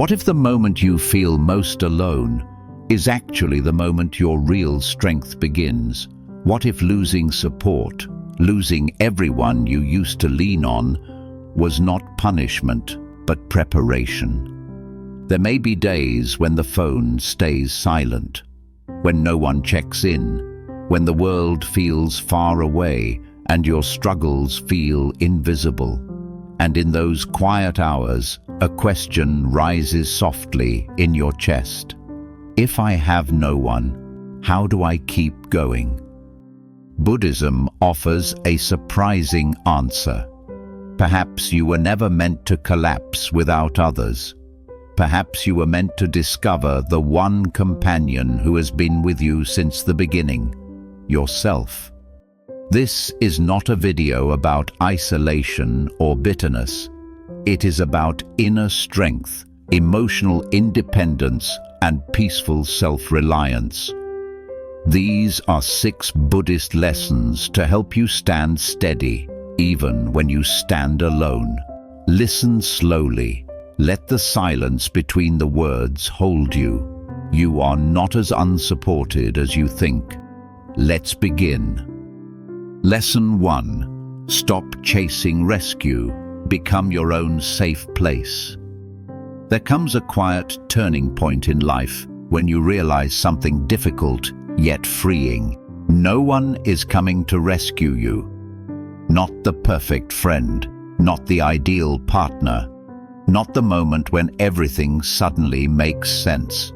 What if the moment you feel most alone is actually the moment your real strength begins? What if losing support, losing everyone you used to lean on, was not punishment, but preparation? There may be days when the phone stays silent, when no one checks in, when the world feels far away and your struggles feel invisible. And in those quiet hours, a question rises softly in your chest. If I have no one, how do I keep going? Buddhism offers a surprising answer. Perhaps you were never meant to collapse without others. Perhaps you were meant to discover the one companion who has been with you since the beginning, yourself. This is not a video about isolation or bitterness. It is about inner strength, emotional independence, and peaceful self-reliance. These are 6 Buddhist lessons to help you stand steady, even when you stand alone. Listen slowly. Let the silence between the words hold you. You are not as unsupported as you think. Let's begin. Lesson 1. Stop chasing rescue. Become your own safe place. There comes a quiet turning point in life when you realize something difficult yet freeing. No one is coming to rescue you. Not the perfect friend, not the ideal partner, not the moment when everything suddenly makes sense.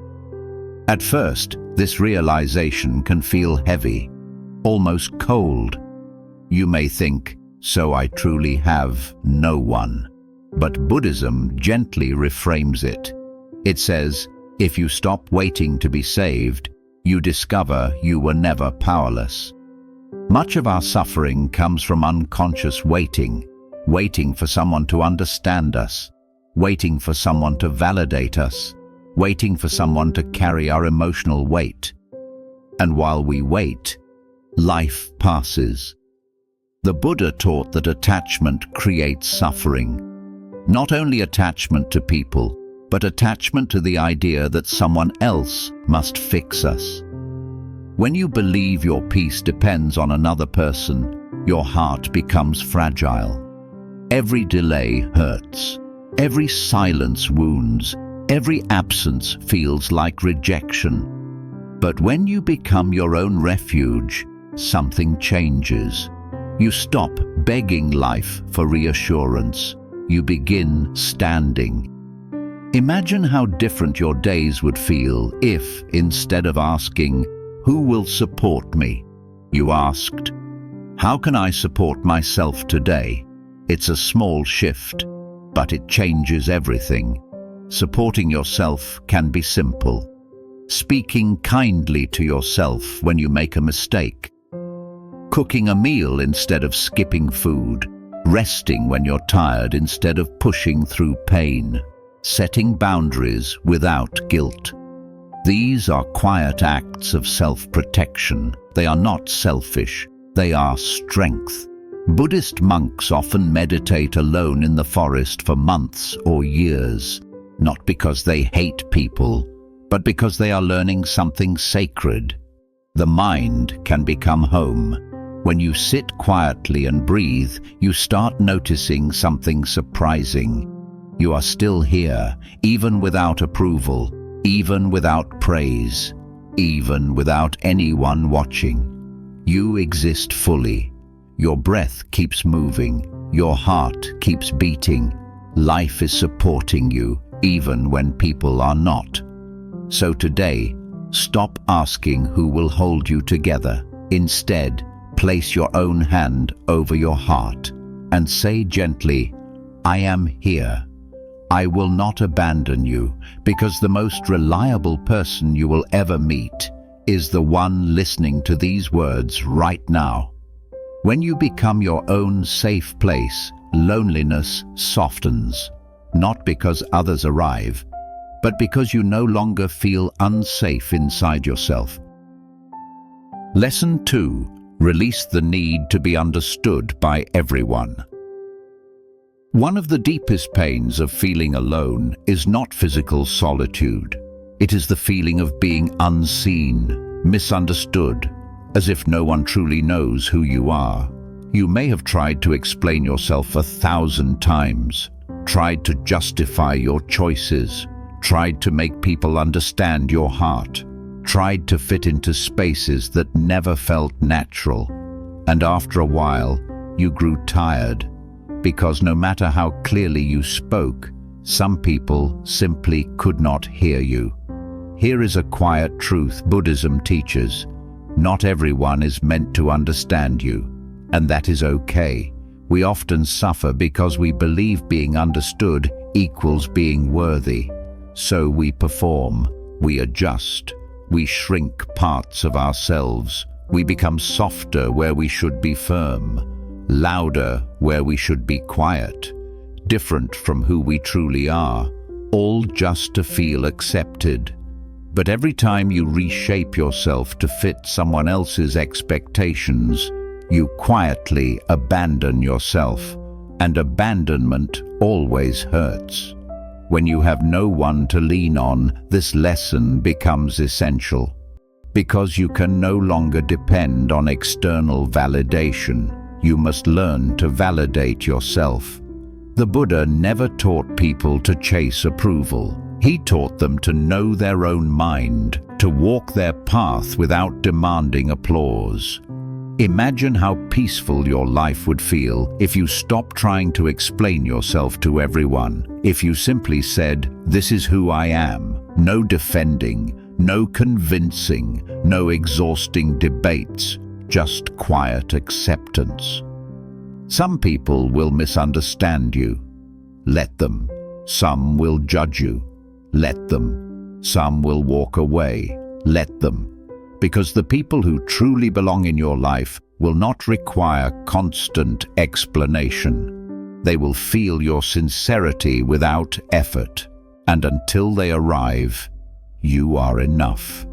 At first, this realization can feel heavy, almost cold. You may think, so I truly have no one. But Buddhism gently reframes it. It says, if you stop waiting to be saved, you discover you were never powerless. Much of our suffering comes from unconscious waiting for someone to understand us, waiting for someone to validate us, waiting for someone to carry our emotional weight. And while we wait, life passes. The Buddha taught that attachment creates suffering. Not only attachment to people, but attachment to the idea that someone else must fix us. When you believe your peace depends on another person, your heart becomes fragile. Every delay hurts. Every silence wounds. Every absence feels like rejection. But when you become your own refuge, something changes. You stop begging life for reassurance. You begin standing. Imagine how different your days would feel if, instead of asking, "Who will support me?" you asked, "How can I support myself today?" It's a small shift, but it changes everything. Supporting yourself can be simple. Speaking kindly to yourself when you make a mistake. Cooking a meal instead of skipping food. Resting when you're tired instead of pushing through pain. Setting boundaries without guilt. These are quiet acts of self-protection. They are not selfish. They are strength. Buddhist monks often meditate alone in the forest for months or years, not because they hate people, but because they are learning something sacred. The mind can become home. When you sit quietly and breathe, you start noticing something surprising. You are still here, even without approval, even without praise, even without anyone watching. You exist fully. Your breath keeps moving. Your heart keeps beating. Life is supporting you, even when people are not. So today, stop asking who will hold you together. Instead, place your own hand over your heart and say gently, "I am here. I will not abandon you," because the most reliable person you will ever meet is the one listening to these words right now. When you become your own safe place, loneliness softens, not because others arrive, but because you no longer feel unsafe inside yourself. Lesson 2. Release the need to be understood by everyone. One of the deepest pains of feeling alone is not physical solitude. It is the feeling of being unseen, misunderstood, as if no one truly knows who you are. You may have tried to explain yourself 1,000 times, tried to justify your choices, tried to make people understand your heart, tried to fit into spaces that never felt natural. And after a while, you grew tired, because no matter how clearly you spoke, some people simply could not hear you. Here is a quiet truth Buddhism teaches. Not everyone is meant to understand you, and that is okay. We often suffer because we believe being understood equals being worthy. So we perform, we adjust, we shrink parts of ourselves. We become softer where we should be firm, louder where we should be quiet, different from who we truly are, all just to feel accepted. But every time you reshape yourself to fit someone else's expectations, you quietly abandon yourself, and abandonment always hurts. When you have no one to lean on, this lesson becomes essential. Because you can no longer depend on external validation, you must learn to validate yourself. The Buddha never taught people to chase approval. He taught them to know their own mind, to walk their path without demanding applause. Imagine how peaceful your life would feel if you stopped trying to explain yourself to everyone. If you simply said, "This is who I am," no defending, no convincing, no exhausting debates, just quiet acceptance. Some people will misunderstand you. Let them. Some will judge you. Let them. Some will walk away. Let them. Because the people who truly belong in your life will not require constant explanation. They will feel your sincerity without effort, and until they arrive, you are enough.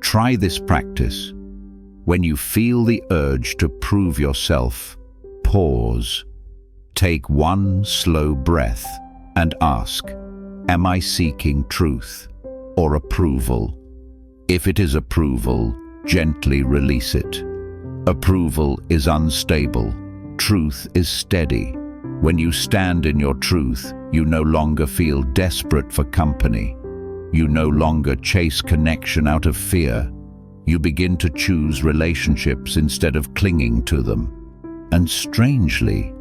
Try this practice. When you feel the urge to prove yourself, pause. Take one slow breath and ask, "Am I seeking truth or approval?" If it is approval, gently release it. Approval is unstable. Truth is steady. When you stand in your truth, you no longer feel desperate for company. You no longer chase connection out of fear. You begin to choose relationships instead of clinging to them. And strangely,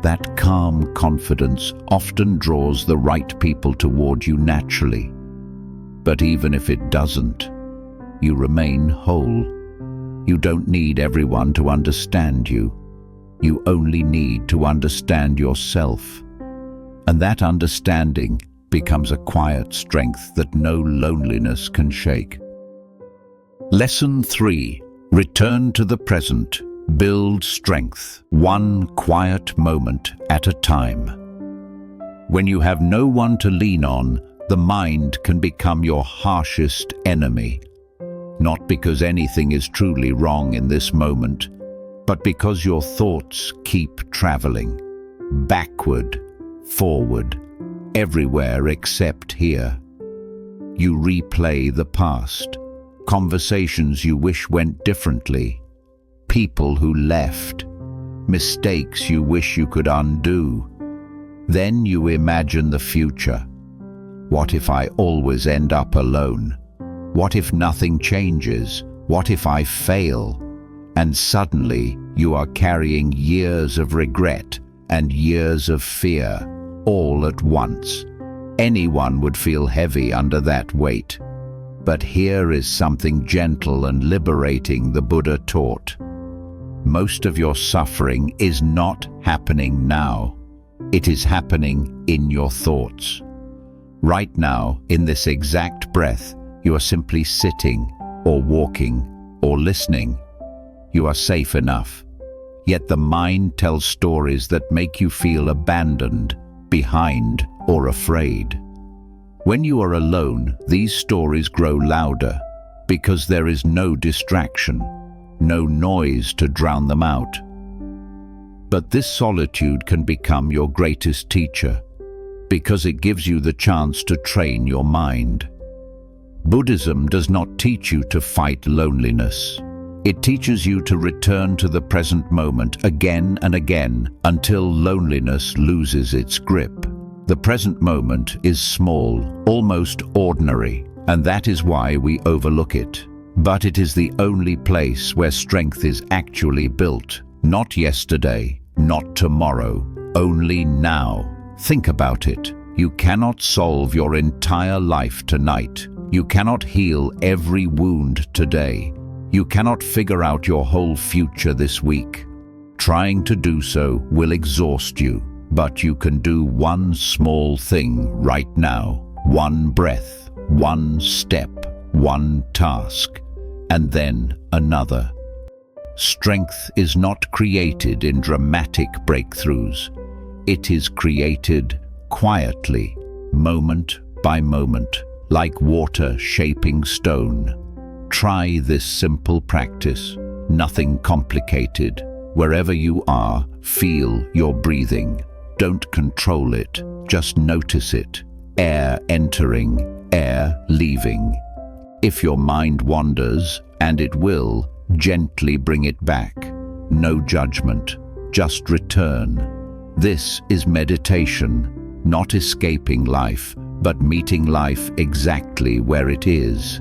that calm confidence often draws the right people toward you naturally. But even if it doesn't, you remain whole. You don't need everyone to understand you. You only need to understand yourself. And that understanding becomes a quiet strength that no loneliness can shake. Lesson 3. Return to the present. Build strength, one quiet moment at a time. When you have no one to lean on, the mind can become your harshest enemy. Not because anything is truly wrong in this moment, but because your thoughts keep traveling. Backward, forward, everywhere except here. You replay the past, conversations you wish went differently, people who left, mistakes you wish you could undo. Then you imagine the future. What if I always end up alone? What if nothing changes? What if I fail? And suddenly you are carrying years of regret and years of fear all at once. Anyone would feel heavy under that weight. But here is something gentle and liberating the Buddha taught. Most of your suffering is not happening now. It is happening in your thoughts. Right now, in this exact breath, you are simply sitting or walking or listening. You are safe enough. Yet the mind tells stories that make you feel abandoned, behind, or afraid. When you are alone, these stories grow louder because there is no distraction, no noise to drown them out. But this solitude can become your greatest teacher, because it gives you the chance to train your mind. Buddhism does not teach you to fight loneliness. It teaches you to return to the present moment again and again until loneliness loses its grip. The present moment is small, almost ordinary, and that is why we overlook it. But it is the only place where strength is actually built. Not yesterday, not tomorrow, only now. Think about it. You cannot solve your entire life tonight. You cannot heal every wound today. You cannot figure out your whole future this week. Trying to do so will exhaust you, but you can do one small thing right now. One breath, one step, one task, and then another. Strength is not created in dramatic breakthroughs. It is created quietly, moment by moment, like water shaping stone. Try this simple practice, nothing complicated. Wherever you are, feel your breathing. Don't control it, just notice it. Air entering, air leaving. If your mind wanders, and it will, gently bring it back. No judgment, just return. This is meditation, not escaping life, but meeting life exactly where it is.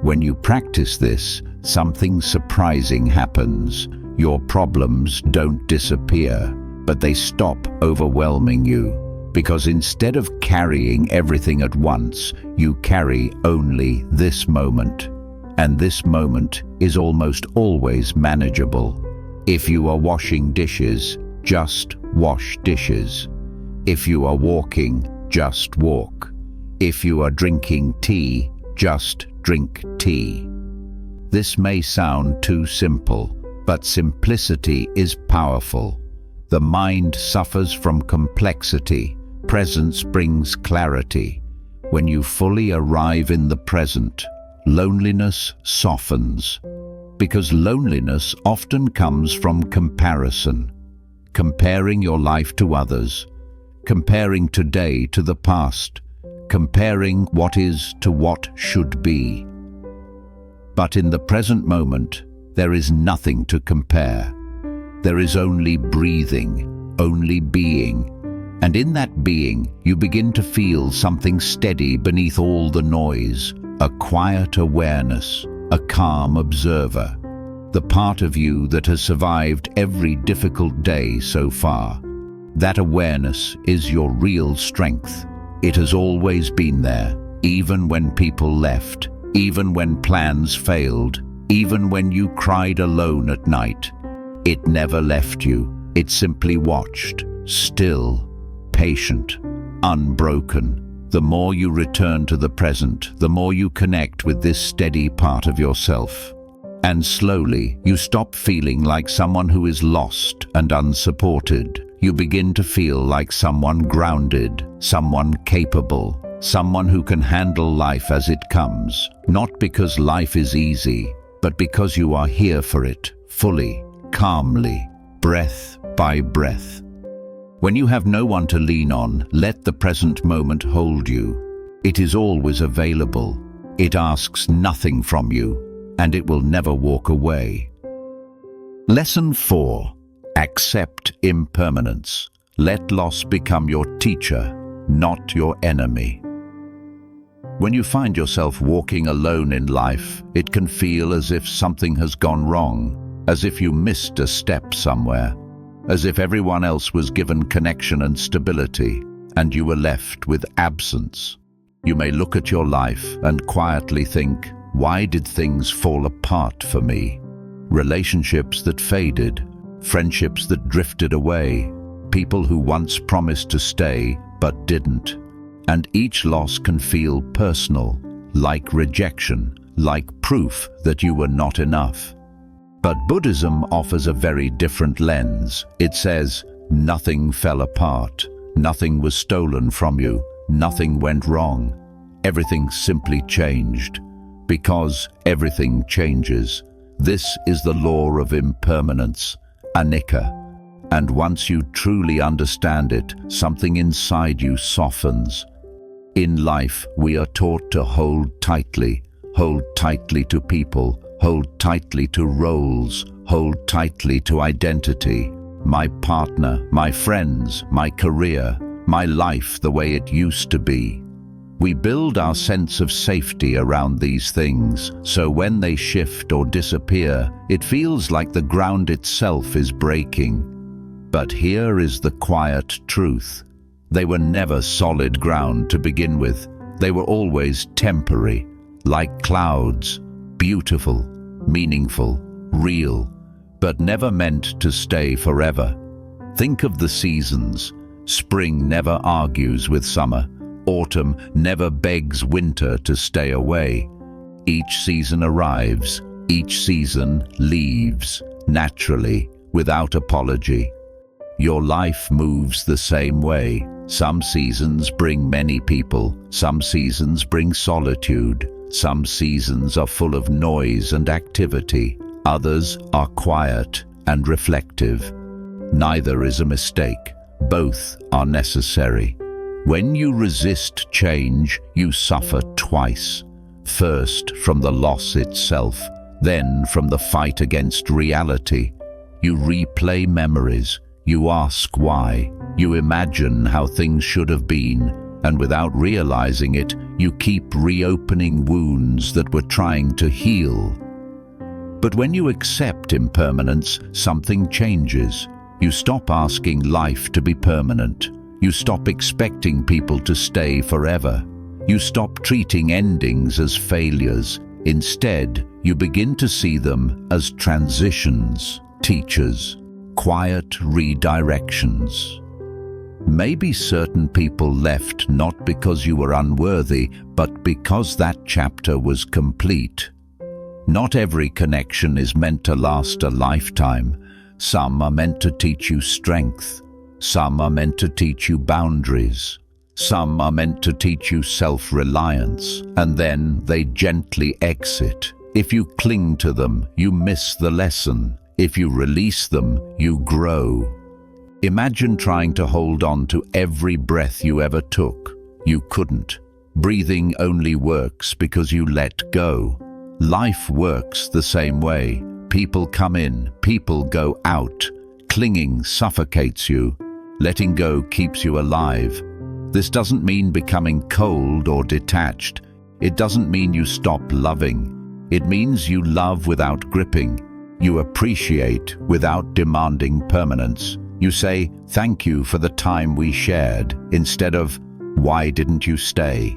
When you practice this, something surprising happens. Your problems don't disappear, but they stop overwhelming you. Because instead of carrying everything at once, you carry only this moment. And this moment is almost always manageable. If you are washing dishes, just wash dishes. If you are walking, just walk. If you are drinking tea, just drink tea. This may sound too simple, but simplicity is powerful. The mind suffers from complexity. Presence brings clarity. When you fully arrive in the present, loneliness softens. Because loneliness often comes from comparison. Comparing your life to others. Comparing today to the past. Comparing what is to what should be. But in the present moment, there is nothing to compare. There is only breathing, only being. And in that being, you begin to feel something steady beneath all the noise, a quiet awareness, a calm observer, the part of you that has survived every difficult day so far. That awareness is your real strength. It has always been there, even when people left, even when plans failed, even when you cried alone at night. It never left you. It simply watched, still, patient, unbroken. The more you return to the present, the more you connect with this steady part of yourself. And slowly, you stop feeling like someone who is lost and unsupported. You begin to feel like someone grounded, someone capable, someone who can handle life as it comes. Not because life is easy, but because you are here for it, fully, calmly, breath by breath. When you have no one to lean on, let the present moment hold you. It is always available. It asks nothing from you, and it will never walk away. Lesson 4. Accept impermanence. Let loss become your teacher, not your enemy. When you find yourself walking alone in life, it can feel as if something has gone wrong, as if you missed a step somewhere, as if everyone else was given connection and stability, and you were left with absence. You may look at your life and quietly think, why did things fall apart for me? Relationships that faded, friendships that drifted away, people who once promised to stay but didn't. And each loss can feel personal, like rejection, like proof that you were not enough. But Buddhism offers a very different lens. It says, nothing fell apart, nothing was stolen from you, nothing went wrong. Everything simply changed. Because everything changes. This is the law of impermanence, anicca. And once you truly understand it, something inside you softens. In life, we are taught to hold tightly to people, hold tightly to roles, hold tightly to identity. My partner, my friends, my career, my life the way it used to be. We build our sense of safety around these things, so when they shift or disappear, it feels like the ground itself is breaking. But here is the quiet truth. They were never solid ground to begin with. They were always temporary, like clouds, beautiful, meaningful, real, but never meant to stay forever. Think of the seasons. Spring never argues with summer. Autumn never begs winter to stay away. Each season arrives, each season leaves, naturally, without apology. Your life moves the same way. Some seasons bring many people, some seasons bring solitude, some seasons are full of noise and activity, others are quiet and reflective. Neither is a mistake, both are necessary. When you resist change, you suffer twice. First from the loss itself, then from the fight against reality. You replay memories, you ask why, you imagine how things should have been, and without realizing it, you keep reopening wounds that were trying to heal. But when you accept impermanence, something changes. You stop asking life to be permanent. You stop expecting people to stay forever. You stop treating endings as failures. Instead, you begin to see them as transitions, teachers, quiet redirections. Maybe certain people left not because you were unworthy, but because that chapter was complete. Not every connection is meant to last a lifetime. Some are meant to teach you strength. Some are meant to teach you boundaries. Some are meant to teach you self-reliance, and then they gently exit. If you cling to them, you miss the lesson. If you release them, you grow. Imagine trying to hold on to every breath you ever took. You couldn't. Breathing only works because you let go. Life works the same way. People come in, people go out. Clinging suffocates you. Letting go keeps you alive. This doesn't mean becoming cold or detached. It doesn't mean you stop loving. It means you love without gripping. You appreciate without demanding permanence. You say, "Thank you for the time we shared," instead of, "Why didn't you stay?"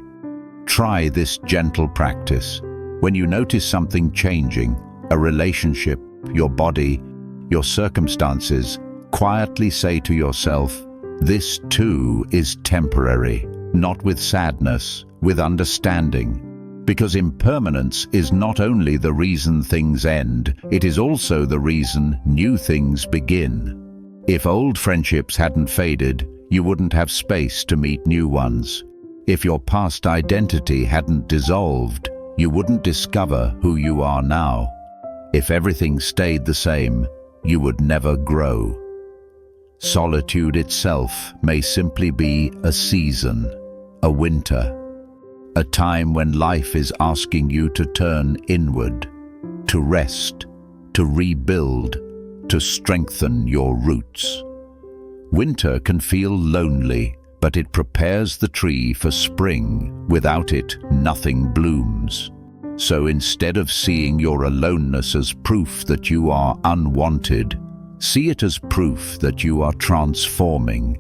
Try this gentle practice. When you notice something changing, a relationship, your body, your circumstances, quietly say to yourself, "This too is temporary," not with sadness, with understanding. Because impermanence is not only the reason things end, it is also the reason new things begin. If old friendships hadn't faded, you wouldn't have space to meet new ones. If your past identity hadn't dissolved, you wouldn't discover who you are now. If everything stayed the same, you would never grow. Solitude itself may simply be a season, a winter, a time when life is asking you to turn inward, to rest, to rebuild, to strengthen your roots. Winter can feel lonely, but it prepares the tree for spring. Without it, nothing blooms. So instead of seeing your aloneness as proof that you are unwanted, see it as proof that you are transforming.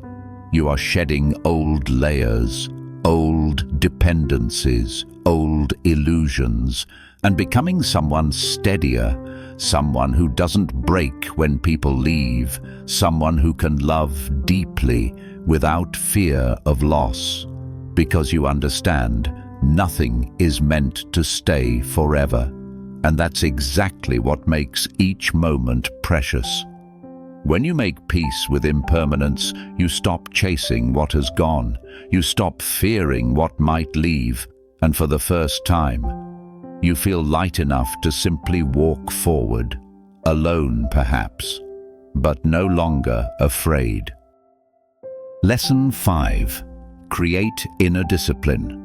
You are shedding old layers, old dependencies, old illusions, and becoming someone steadier, someone who doesn't break when people leave, someone who can love deeply without fear of loss, because you understand nothing is meant to stay forever, and that's exactly what makes each moment precious. When you make peace with impermanence, you stop chasing what has gone, you stop fearing what might leave, and for the first time, you feel light enough to simply walk forward, alone perhaps, but no longer afraid. Lesson 5. Create inner discipline.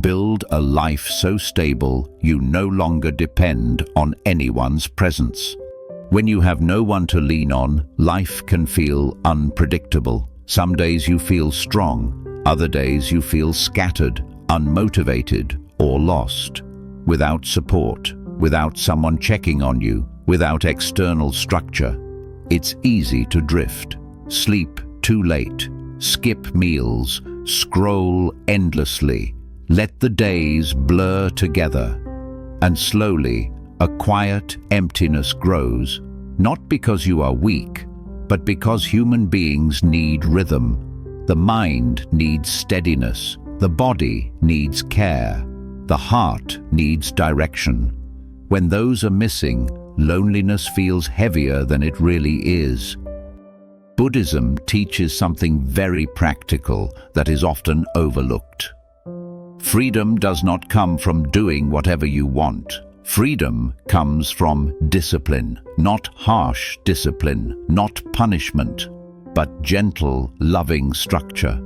Build a life so stable you no longer depend on anyone's presence. When you have no one to lean on, life can feel unpredictable. Some days you feel strong, other days you feel scattered, unmotivated, or lost. Without support, without someone checking on you, without external structure, it's easy to drift. Sleep too late, skip meals, scroll endlessly. Let the days blur together, and slowly a quiet emptiness grows, not because you are weak, but because human beings need rhythm. The mind needs steadiness, the body needs care, the heart needs direction. When those are missing, loneliness feels heavier than it really is. Buddhism teaches something very practical that is often overlooked. Freedom does not come from doing whatever you want. Freedom comes from discipline, not harsh discipline, not punishment, but gentle, loving structure.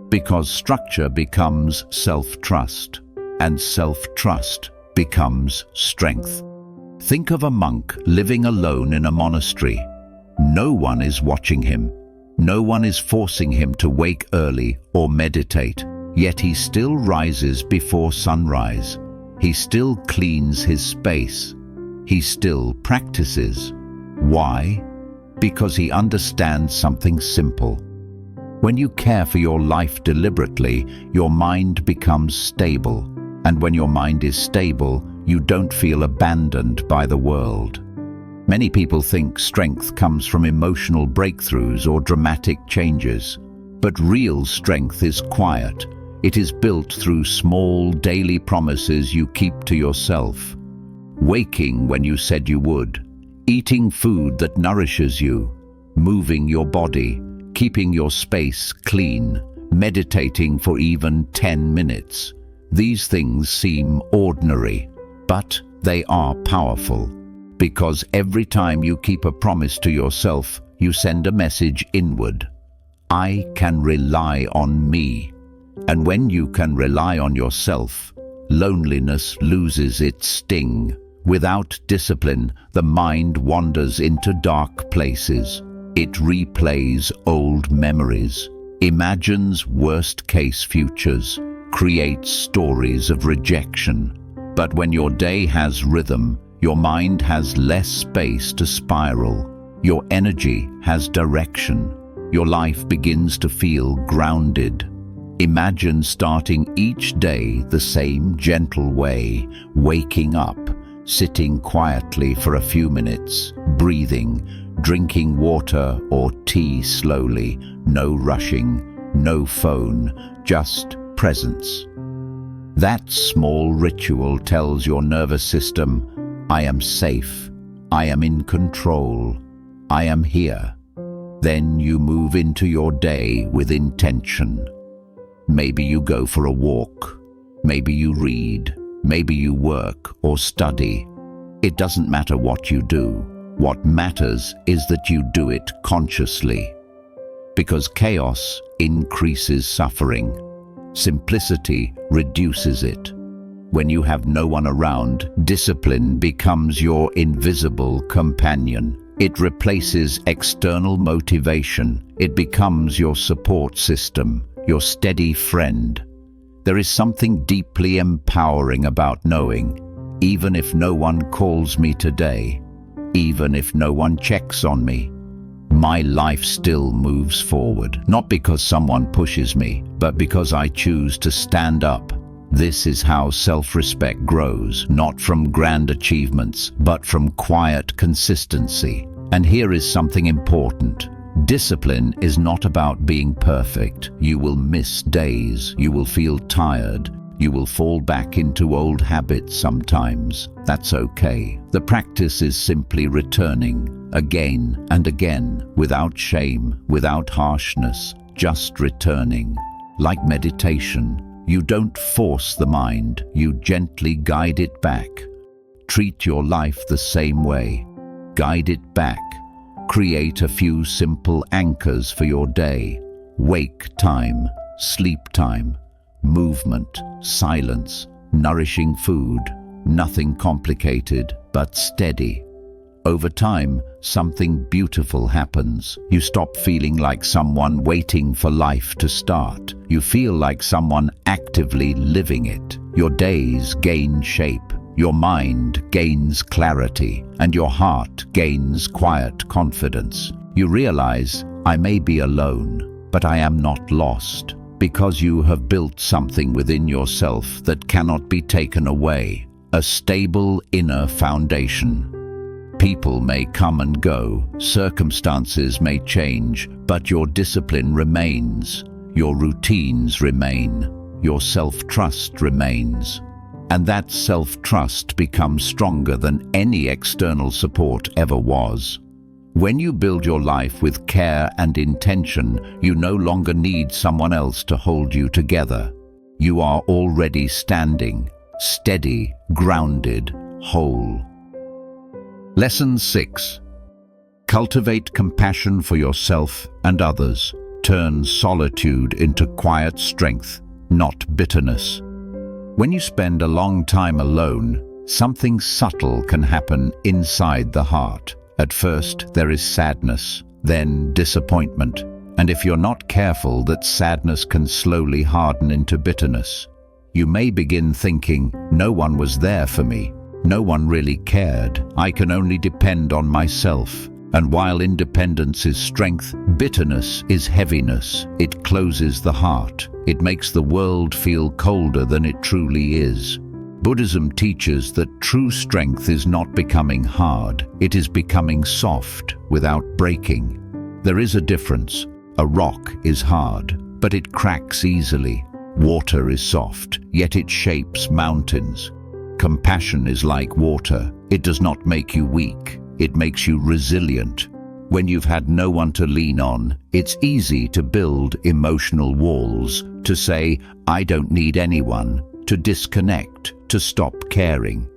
Because structure becomes self-trust, and self-trust becomes strength. Think of a monk living alone in a monastery. No one is watching him. No one is forcing him to wake early or meditate. Yet he still rises before sunrise. He still cleans his space. He still practices. Why? Because he understands something simple. When you care for your life deliberately, your mind becomes stable. And when your mind is stable, you don't feel abandoned by the world. Many people think strength comes from emotional breakthroughs or dramatic changes. But real strength is quiet. It is built through small daily promises you keep to yourself. Waking when you said you would, eating food that nourishes you, moving your body, keeping your space clean, meditating for even 10 minutes. These things seem ordinary, but they are powerful. Because every time you keep a promise to yourself, you send a message inward. I can rely on me. And when you can rely on yourself, loneliness loses its sting. Without discipline, the mind wanders into dark places. It replays old memories, imagines worst-case futures, creates stories of rejection. But when your day has rhythm, your mind has less space to spiral. Your energy has direction. Your life begins to feel grounded. Imagine starting each day the same gentle way, waking up, sitting quietly for a few minutes, breathing, drinking water or tea slowly, no rushing, no phone, just presence. That small ritual tells your nervous system, I am safe, I am in control, I am here. Then you move into your day with intention. Maybe you go for a walk, maybe you read, maybe you work or study. It doesn't matter what you do. What matters is that you do it consciously. Because chaos increases suffering. Simplicity reduces it. When you have no one around, discipline becomes your invisible companion. It replaces external motivation. It becomes your support system, your steady friend. There is something deeply empowering about knowing, even if no one calls me today, even if no one checks on me, my life still moves forward. Not because someone pushes me, but because I choose to stand up. This is how self-respect grows, not from grand achievements, but from quiet consistency. And here is something important. Discipline is not about being perfect. You will miss days, you will feel tired, you will fall back into old habits sometimes. That's okay. The practice is simply returning, again and again, without shame, without harshness, just returning. Like meditation, you don't force the mind, you gently guide it back. Treat your life the same way. Guide it back. Create a few simple anchors for your day. Wake time, sleep time, movement, silence, nourishing food. Nothing complicated, but steady. Over time, something beautiful happens. You stop feeling like someone waiting for life to start. You feel like someone actively living it. Your days gain shape. Your mind gains clarity, and your heart gains quiet confidence. You realize, I may be alone, but I am not lost, because you have built something within yourself that cannot be taken away. A stable inner foundation. People may come and go, circumstances may change, but your discipline remains, your routines remain, your self-trust remains. And that self-trust becomes stronger than any external support ever was. When you build your life with care and intention, you no longer need someone else to hold you together. You are already standing, steady, grounded, whole. Lesson 6. Cultivate compassion for yourself and others. Turn solitude into quiet strength, not bitterness. When you spend a long time alone, something subtle can happen inside the heart. At first, there is sadness, then disappointment, and if you're not careful, that sadness can slowly harden into bitterness. You may begin thinking, no one was there for me. No one really cared. I can only depend on myself. And while independence is strength, bitterness is heaviness. It closes the heart. It makes the world feel colder than it truly is. Buddhism teaches that true strength is not becoming hard. It is becoming soft without breaking. There is a difference. A rock is hard, but it cracks easily. Water is soft, yet it shapes mountains. Compassion is like water. It does not make you weak. It makes you resilient. When you've had no one to lean on, it's easy to build emotional walls, to say, I don't need anyone, to disconnect, to stop caring.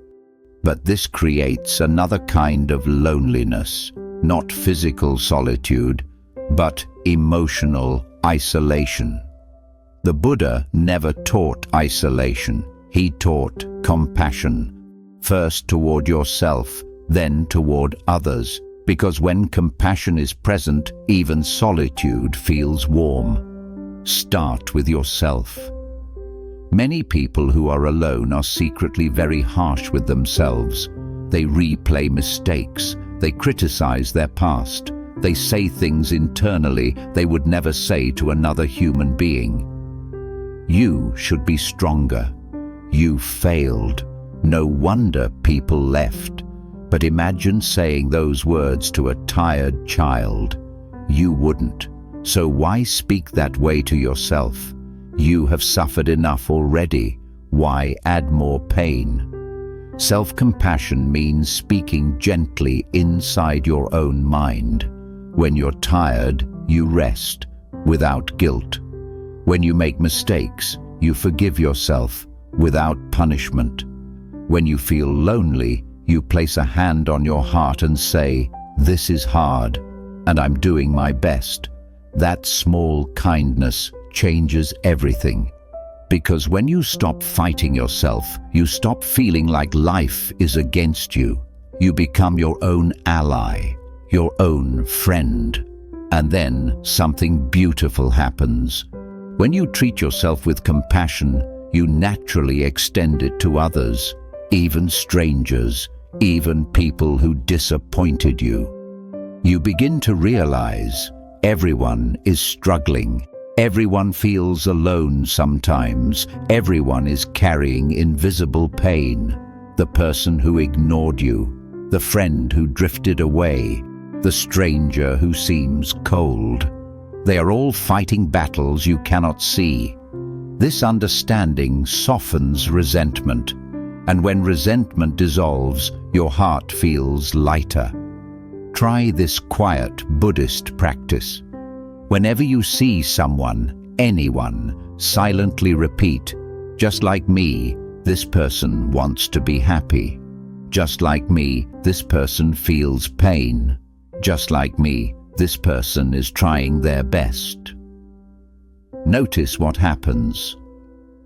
But this creates another kind of loneliness, not physical solitude, but emotional isolation. The Buddha never taught isolation. He taught compassion, first toward yourself, then toward others, because when compassion is present, even solitude feels warm. Start with yourself. Many people who are alone are secretly very harsh with themselves. They replay mistakes. They criticize their past. They say things internally they would never say to another human being. You should be stronger. You failed. No wonder people left. But imagine saying those words to a tired child. You wouldn't. So why speak that way to yourself? You have suffered enough already. Why add more pain? Self-compassion means speaking gently inside your own mind. When you're tired, you rest, without guilt. When you make mistakes, you forgive yourself, without punishment. When you feel lonely, you place a hand on your heart and say, this is hard, and I'm doing my best. That small kindness changes everything. Because when you stop fighting yourself, you stop feeling like life is against you. You become your own ally, your own friend. And then something beautiful happens. When you treat yourself with compassion, you naturally extend it to others, even strangers, even people who disappointed you. You begin to realize everyone is struggling. Everyone feels alone sometimes. Everyone is carrying invisible pain. The person who ignored you, the friend who drifted away, the stranger who seems cold. They are all fighting battles you cannot see. This understanding softens resentment, and when resentment dissolves, your heart feels lighter. Try this quiet Buddhist practice. Whenever you see someone, anyone, silently repeat, just like me, this person wants to be happy. Just like me, this person feels pain. Just like me, this person is trying their best. Notice what happens.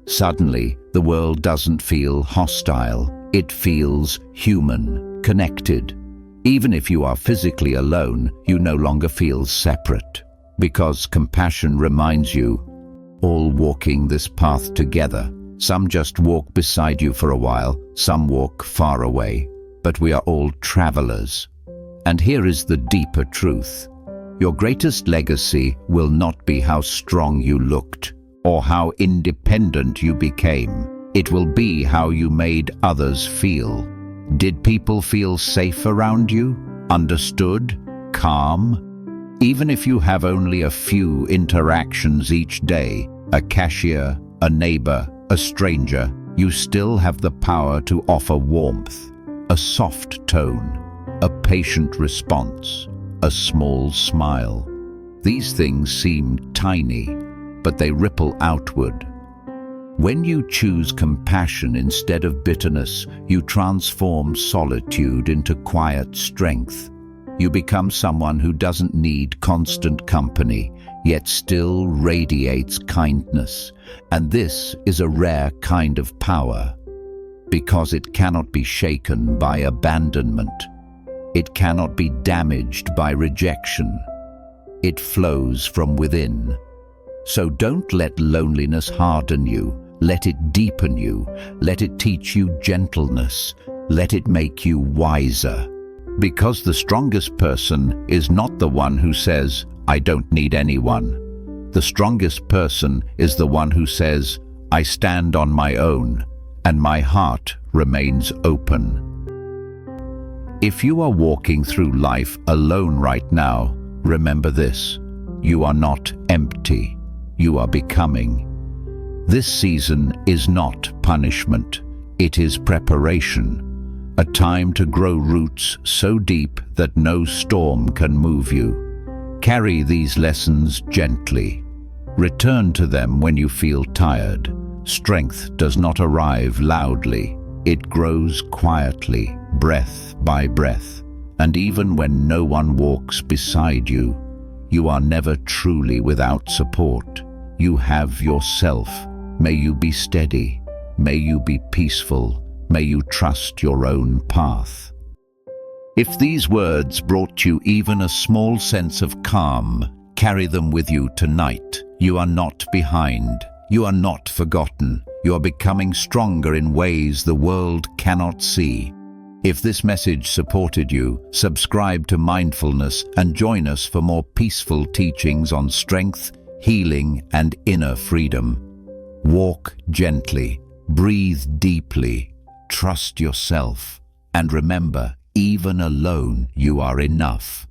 Suddenly, the world doesn't feel hostile. It feels human, connected. Even if you are physically alone, you no longer feel separate. Because compassion reminds you, all walking this path together. Some just walk beside you for a while, some walk far away, but we are all travelers. And here is the deeper truth. Your greatest legacy will not be how strong you looked or how independent you became. It will be how you made others feel. Did people feel safe around you? Understood? Calm? Even if you have only a few interactions each day, a cashier, a neighbor, a stranger, you still have the power to offer warmth, a soft tone, a patient response, a small smile. These things seem tiny, but they ripple outward. When you choose compassion instead of bitterness, you transform solitude into quiet strength. You become someone who doesn't need constant company, yet still radiates kindness. And this is a rare kind of power, because it cannot be shaken by abandonment. It cannot be damaged by rejection. It flows from within. So don't let loneliness harden you. Let it deepen you. Let it teach you gentleness. Let it make you wiser. Because the strongest person is not the one who says, "I don't need anyone." The strongest person is the one who says, "I stand on my own, and my heart remains open." If you are walking through life alone right now, remember this: you are not empty, you are becoming. This season is not punishment, it is preparation, a time to grow roots so deep that no storm can move you. Carry these lessons gently. Return to them when you feel tired. Strength does not arrive loudly, it grows quietly, breath by breath. And even when no one walks beside you, you are never truly without support. You have yourself. May you be steady. May you be peaceful. May you trust your own path. If these words brought you even a small sense of calm, carry them with you tonight. You are not behind. You are not forgotten. You are becoming stronger in ways the world cannot see. If this message supported you, subscribe to Mindfulness and join us for more peaceful teachings on strength, healing, and inner freedom. Walk gently, breathe deeply, trust yourself, and remember, even alone, you are enough.